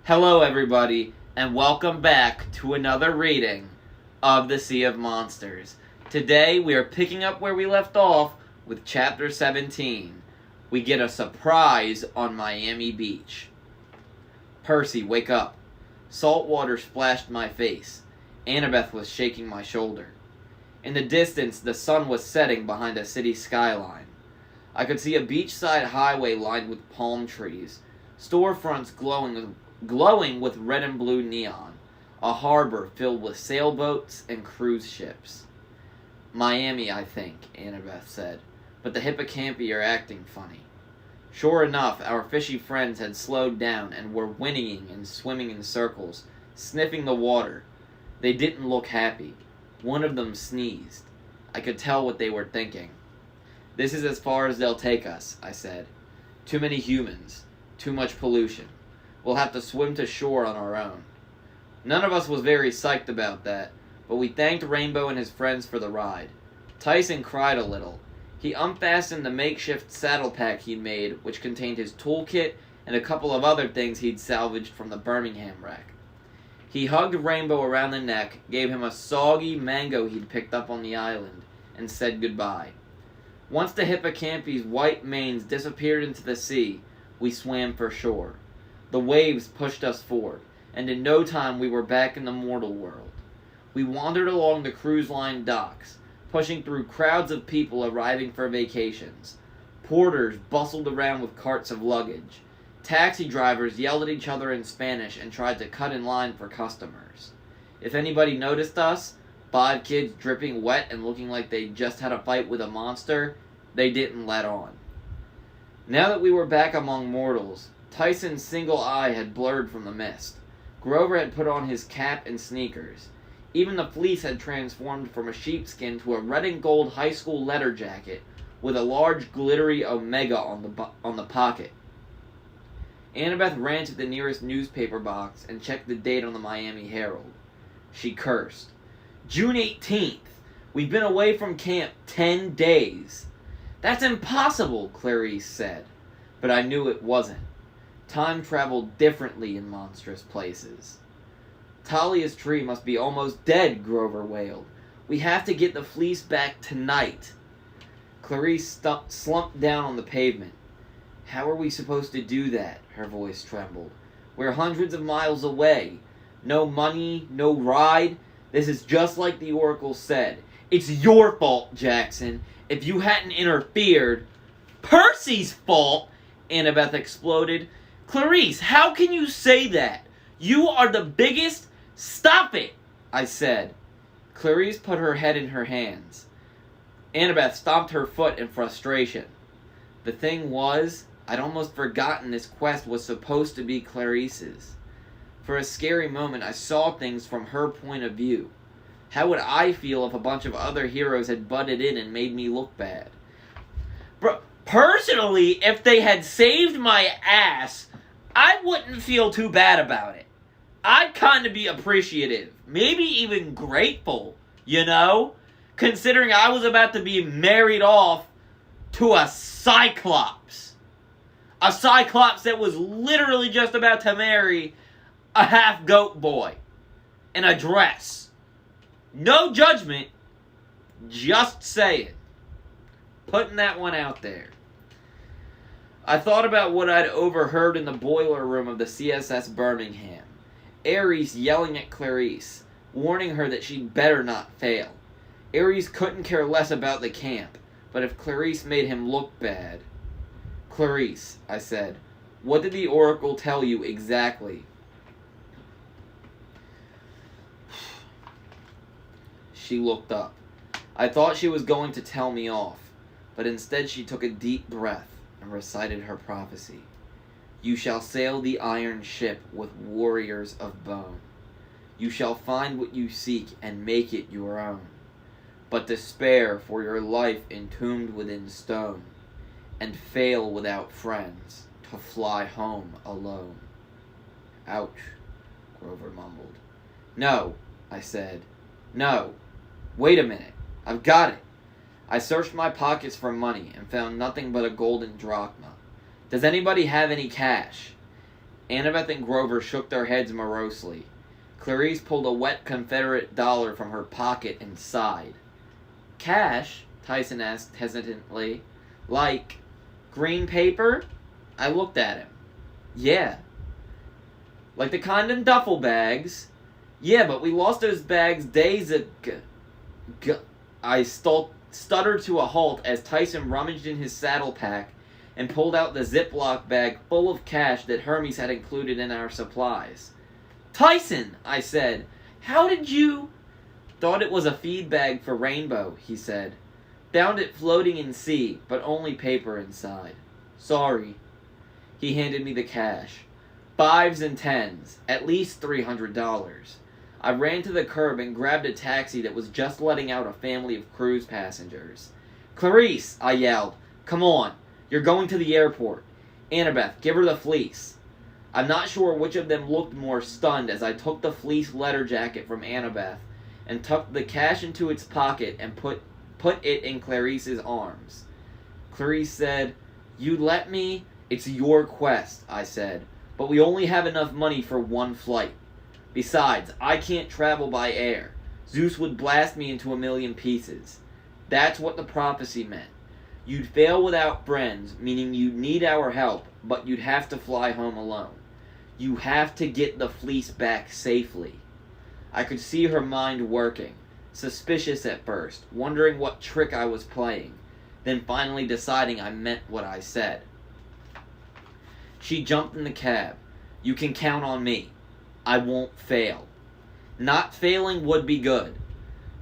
Hello everybody, and welcome back to another reading of The Sea of Monsters. Today we are picking up where we left off with Chapter 17. We get a surprise on Miami Beach. Percy, wake up. Salt water splashed my face. Annabeth was shaking my shoulder. In the distance, the sun was setting behind a city skyline. I could see a beachside highway lined with palm trees, storefronts glowing with red and blue neon, a harbor filled with sailboats and cruise ships. Miami, I think, Annabeth said, but the hippocampi are acting funny. Sure enough, our fishy friends had slowed down and were whinnying and swimming in circles, sniffing the water. They didn't look happy. One of them sneezed. I could tell what they were thinking. This is as far as they'll take us, I said. Too many humans. Too much pollution. We'll have to swim to shore on our own. None of us was very psyched about that, but we thanked Rainbow and his friends for the ride. Tyson cried a little. He unfastened the makeshift saddle pack he'd made, which contained his toolkit and a couple of other things he'd salvaged from the Birmingham wreck. He hugged Rainbow around the neck, gave him a soggy mango he'd picked up on the island, and said goodbye. Once the hippocampi's white manes disappeared into the sea, we swam for shore. The waves pushed us forward, and in no time we were back in the mortal world. We wandered along the cruise line docks, pushing through crowds of people arriving for vacations. Porters bustled around with carts of luggage. Taxi drivers yelled at each other in Spanish and tried to cut in line for customers. If anybody noticed us, bod kids dripping wet and looking like they just had a fight with a monster, they didn't let on. Now that we were back among mortals, Tyson's single eye had blurred from the mist. Grover had put on his cap and sneakers. Even the fleece had transformed from a sheepskin to a red and gold high school letter jacket with a large glittery omega on the pocket. Annabeth ran to the nearest newspaper box and checked the date on the Miami Herald. She cursed. June 18th. We've been away from camp 10 days. That's impossible, Clarice said. But I knew it wasn't. Time traveled differently in monstrous places. Talia's tree must be almost dead, Grover wailed. We have to get the fleece back tonight. Clarice slumped down on the pavement. How are we supposed to do that? Her voice trembled. We're hundreds of miles away. No money, no ride. This is just like the Oracle said. It's your fault, Jackson. If you hadn't interfered... Percy's fault! Annabeth exploded. Clarice, how can you say that? You are the biggest... Stop it, I said. Clarice put her head in her hands. Annabeth stomped her foot in frustration. The thing was, I'd almost forgotten this quest was supposed to be Clarice's. For a scary moment, I saw things from her point of view. How would I feel if a bunch of other heroes had butted in and made me look bad? Personally, if they had saved my ass, I wouldn't feel too bad about it. I'd kind of be appreciative, maybe even grateful, you know? Considering I was about to be married off to a Cyclops. A Cyclops that was literally just about to marry a half-goat boy in a dress. No judgment, just saying. Putting that one out there. I thought about what I'd overheard in the boiler room of the CSS Birmingham. Ares yelling at Clarice, warning her that she'd better not fail. Ares couldn't care less about the camp, but if Clarice made him look bad... Clarice, I said, what did the Oracle tell you exactly? She looked up. I thought she was going to tell me off, but instead she took a deep breath and recited her prophecy. You shall sail the iron ship with warriors of bone. You shall find what you seek and make it your own. But despair for your life entombed within stone, and fail without friends to fly home alone. Ouch, Grover mumbled. No, I said. No. Wait a minute. I've got it. I searched my pockets for money and found nothing but a golden drachma. Does anybody have any cash? Annabeth and Grover shook their heads morosely. Clarice pulled a wet Confederate dollar from her pocket and sighed. Cash? Tyson asked hesitantly. Like green paper? I looked at him. Yeah. Like the kind in duffel bags? Yeah, but we lost those bags days ago. I stuttered to a halt as Tyson rummaged in his saddle pack and pulled out the Ziploc bag full of cash that Hermes had included in our supplies. Tyson, I said, how did you... Thought it was a feed bag for Rainbow, he said. Found it floating in sea, but only paper inside. Sorry. He handed me the cash. 5s and 10s, at least $300. I ran to the curb and grabbed a taxi that was just letting out a family of cruise passengers. Clarice, I yelled, come on, you're going to the airport. Annabeth, give her the fleece. I'm not sure which of them looked more stunned as I took the fleece letter jacket from Annabeth and tucked the cash into its pocket and put it in Clarice's arms. Clarice said, You let me? It's your quest, I said, but we only have enough money for one flight. Besides, I can't travel by air. Zeus would blast me into a million pieces. That's what the prophecy meant. You'd fail without friends, meaning you'd need our help, but you'd have to fly home alone. You have to get the fleece back safely. I could see her mind working, suspicious at first, wondering what trick I was playing, then finally deciding I meant what I said. She jumped in the cab. You can count on me. I won't fail. Not failing would be good.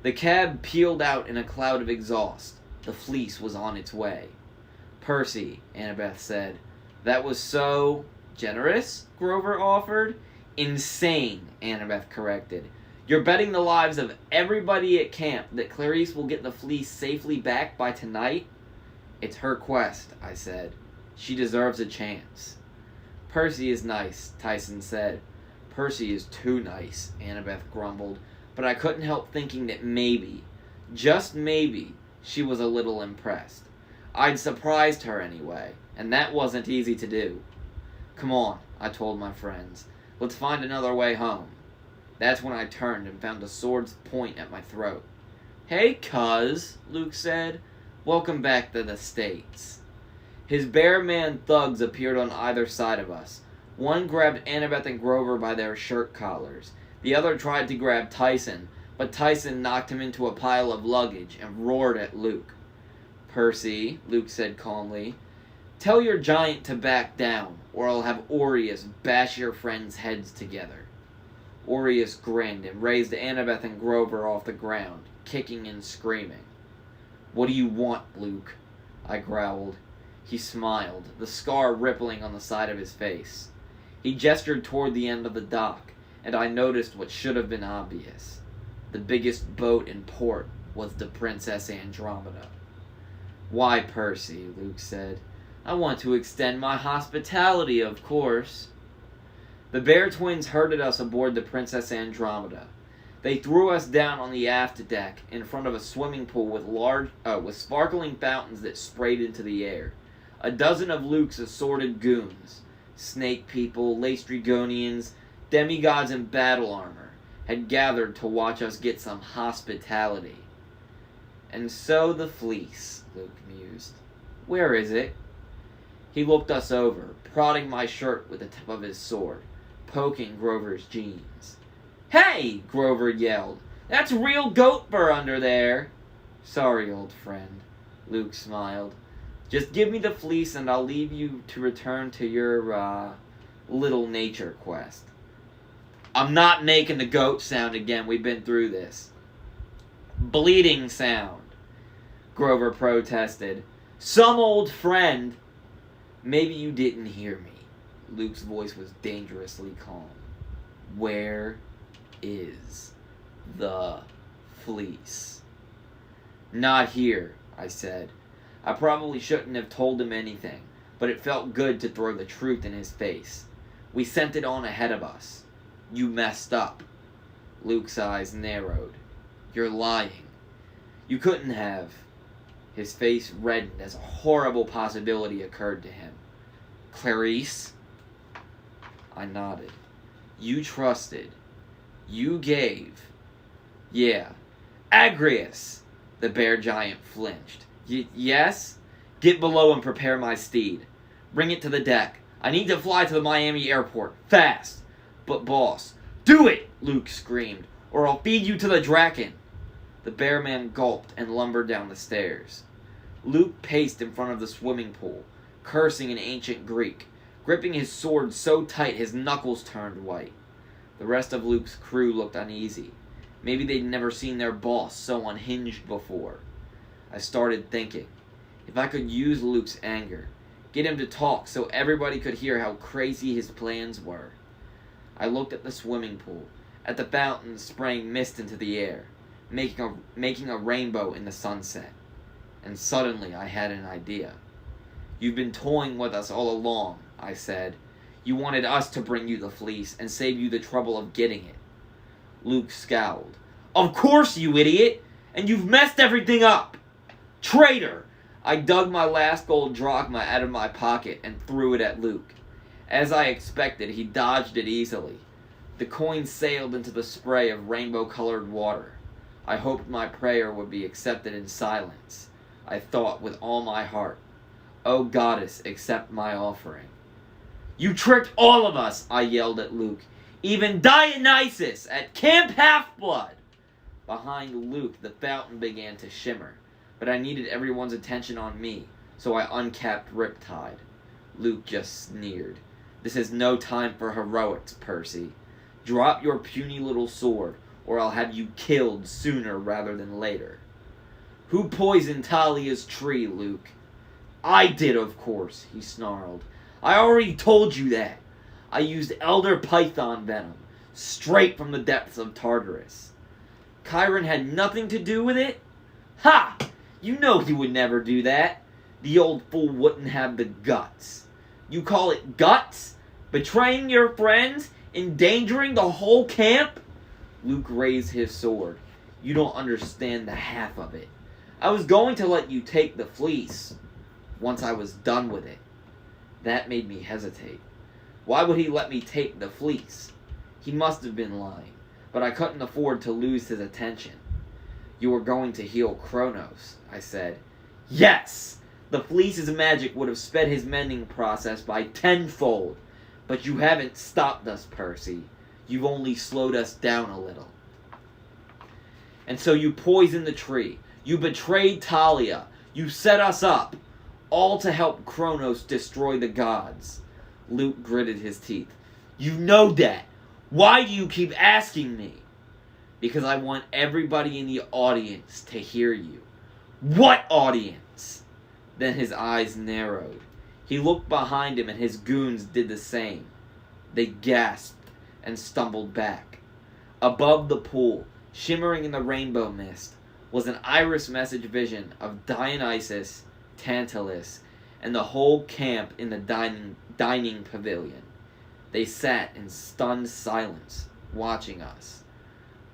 The cab peeled out in a cloud of exhaust. The fleece was on its way. Percy, Annabeth said. That was so... generous? Grover offered. Insane, Annabeth corrected. You're betting the lives of everybody at camp that Clarice will get the fleece safely back by tonight? It's her quest, I said. She deserves a chance. Percy is nice, Tyson said. Percy is too nice, Annabeth grumbled, but I couldn't help thinking that maybe, just maybe, she was a little impressed. I'd surprised her anyway, and that wasn't easy to do. Come on, I told my friends. Let's find another way home. That's when I turned and found a sword's point at my throat. Hey, cuz, Luke said. Welcome back to the States. His bear man thugs appeared on either side of us. One grabbed Annabeth and Grover by their shirt collars. The other tried to grab Tyson, but Tyson knocked him into a pile of luggage and roared at Luke. Percy, Luke said calmly, tell your giant to back down, or I'll have Aureus bash your friends' heads together. Aureus grinned and raised Annabeth and Grover off the ground, kicking and screaming. What do you want, Luke? I growled. He smiled, the scar rippling on the side of his face. He gestured toward the end of the dock, and I noticed what should have been obvious. The biggest boat in port was the Princess Andromeda. Why, Percy, Luke said. I want to extend my hospitality, of course. The Bear Twins herded us aboard the Princess Andromeda. They threw us down on the aft deck in front of a swimming pool with sparkling fountains that sprayed into the air. A dozen of Luke's assorted goons, snake people, Laestrygonians, demigods in battle armor, had gathered to watch us get some hospitality. And so the fleece, Luke mused. Where is it? He looked us over, prodding my shirt with the tip of his sword, poking Grover's jeans. Hey! Grover yelled. That's real goat fur under there. Sorry, old friend, Luke smiled. Just give me the fleece and I'll leave you to return to your, little nature quest. I'm not making the goat sound again. We've been through this. Bleeding sound, Grover protested. Some old friend. Maybe you didn't hear me. Luke's voice was dangerously calm. Where is the fleece? Not here, I said. I probably shouldn't have told him anything, but it felt good to throw the truth in his face. We sent it on ahead of us. You messed up. Luke's eyes narrowed. You're lying. You couldn't have. His face reddened as a horrible possibility occurred to him. Clarice? I nodded. You trusted. You gave. Yeah. Agrius! The bear giant flinched. Yes? Get below and prepare my steed. Bring it to the deck. I need to fly to the Miami airport. Fast. But boss. Do it! Luke screamed. Or I'll feed you to the Draken. The bear man gulped and lumbered down the stairs. Luke paced in front of the swimming pool, cursing in ancient Greek, gripping his sword so tight his knuckles turned white. The rest of Luke's crew looked uneasy. Maybe they'd never seen their boss so unhinged before. I started thinking, if I could use Luke's anger, get him to talk so everybody could hear how crazy his plans were. I looked at the swimming pool, at the fountain spraying mist into the air, making a rainbow in the sunset. And suddenly I had an idea. You've been toying with us all along, I said. You wanted us to bring you the fleece and save you the trouble of getting it. Luke scowled. Of course, you idiot! And you've messed everything up! Traitor! I dug my last gold drachma out of my pocket and threw it at Luke. As I expected, he dodged it easily. The coin sailed into the spray of rainbow-colored water. I hoped my prayer would be accepted in silence. I thought with all my heart, O goddess, accept my offering. You tricked all of us, I yelled at Luke. Even Dionysus at Camp Half-Blood! Behind Luke, the fountain began to shimmer, but I needed everyone's attention on me, so I uncapped Riptide. Luke just sneered. This is no time for heroics, Percy. Drop your puny little sword, or I'll have you killed sooner rather than later. Who poisoned Talia's tree, Luke? I did, of course, he snarled. I already told you that. I used elder python venom, straight from the depths of Tartarus. Chiron had nothing to do with it? Ha! You know he would never do that. The old fool wouldn't have the guts. You call it guts? Betraying your friends? Endangering the whole camp? Luke raised his sword. You don't understand the half of it. I was going to let you take the fleece once I was done with it. That made me hesitate. Why would he let me take the fleece? He must have been lying, but I couldn't afford to lose his attention. You were going to heal Kronos, I said. Yes! The fleece's magic would have sped his mending process by tenfold. But you haven't stopped us, Percy. You've only slowed us down a little. And so you poisoned the tree. You betrayed Talia. You set us up. All to help Kronos destroy the gods. Luke gritted his teeth. You know that. Why do you keep asking me? Because I want everybody in the audience to hear you. What audience? Then his eyes narrowed. He looked behind him and his goons did the same. They gasped and stumbled back. Above the pool, shimmering in the rainbow mist, was an iris message vision of Dionysus, Tantalus, and the whole camp in the dining pavilion. They sat in stunned silence, watching us.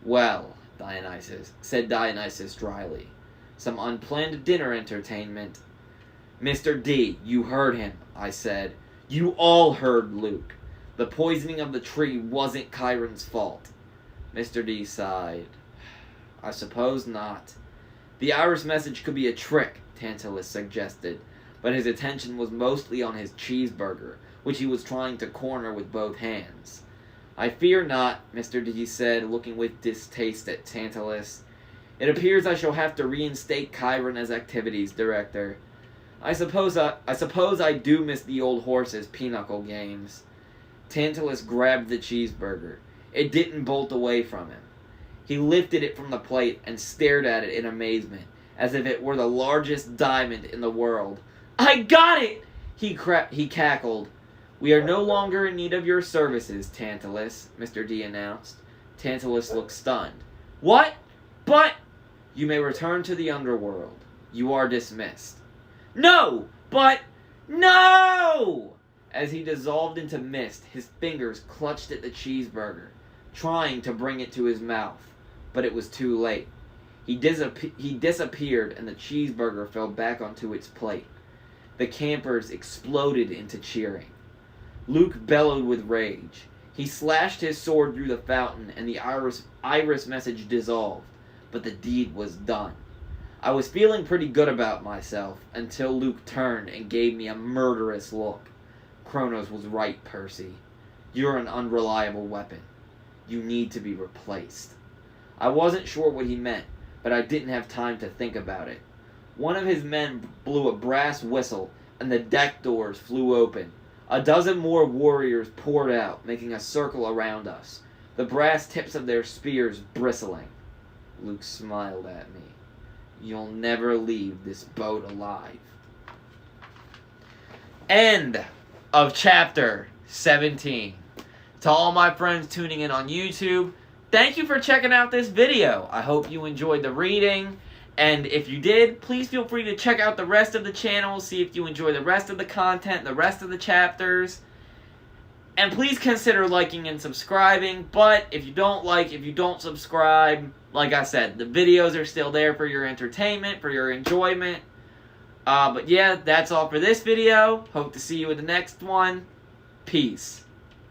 Well, said Dionysus dryly, some unplanned dinner entertainment. Mr. D, you heard him, I said. You all heard Luke. The poisoning of the tree wasn't Chiron's fault. Mr. D sighed. I suppose not. The iris message could be a trick, Tantalus suggested, but his attention was mostly on his cheeseburger, which he was trying to corner with both hands. I fear not, Mr. D said, looking with distaste at Tantalus. It appears I shall have to reinstate Chiron as activities director. I suppose I do miss the old horse's pinochle games. Tantalus grabbed the cheeseburger. It didn't bolt away from him. He lifted it from the plate and stared at it in amazement, as if it were the largest diamond in the world. I got it! He cackled. We are no longer in need of your services, Tantalus, Mr. D announced. Tantalus looked stunned. What? But... You may return to the underworld. You are dismissed. No! But... No! As he dissolved into mist, his fingers clutched at the cheeseburger, trying to bring it to his mouth. But it was too late. He disappeared and the cheeseburger fell back onto its plate. The campers exploded into cheering. Luke bellowed with rage. He slashed his sword through the fountain, and the iris message dissolved, but the deed was done. I was feeling pretty good about myself until Luke turned and gave me a murderous look. Kronos was right, Percy. You're an unreliable weapon. You need to be replaced. I wasn't sure what he meant, but I didn't have time to think about it. One of his men blew a brass whistle, and the deck doors flew open. A dozen more warriors poured out, making a circle around us, the brass tips of their spears bristling. Luke smiled at me. You'll never leave this boat alive. End of chapter 17. To all my friends tuning in on YouTube, thank you for checking out this video. I hope you enjoyed the reading. And if you did, please feel free to check out the rest of the channel, see if you enjoy the rest of the content, the rest of the chapters. And please consider liking and subscribing. But if you don't subscribe, like I said, the videos are still there for your entertainment, for your enjoyment. But yeah, that's all for this video. Hope to see you in the next one. Peace.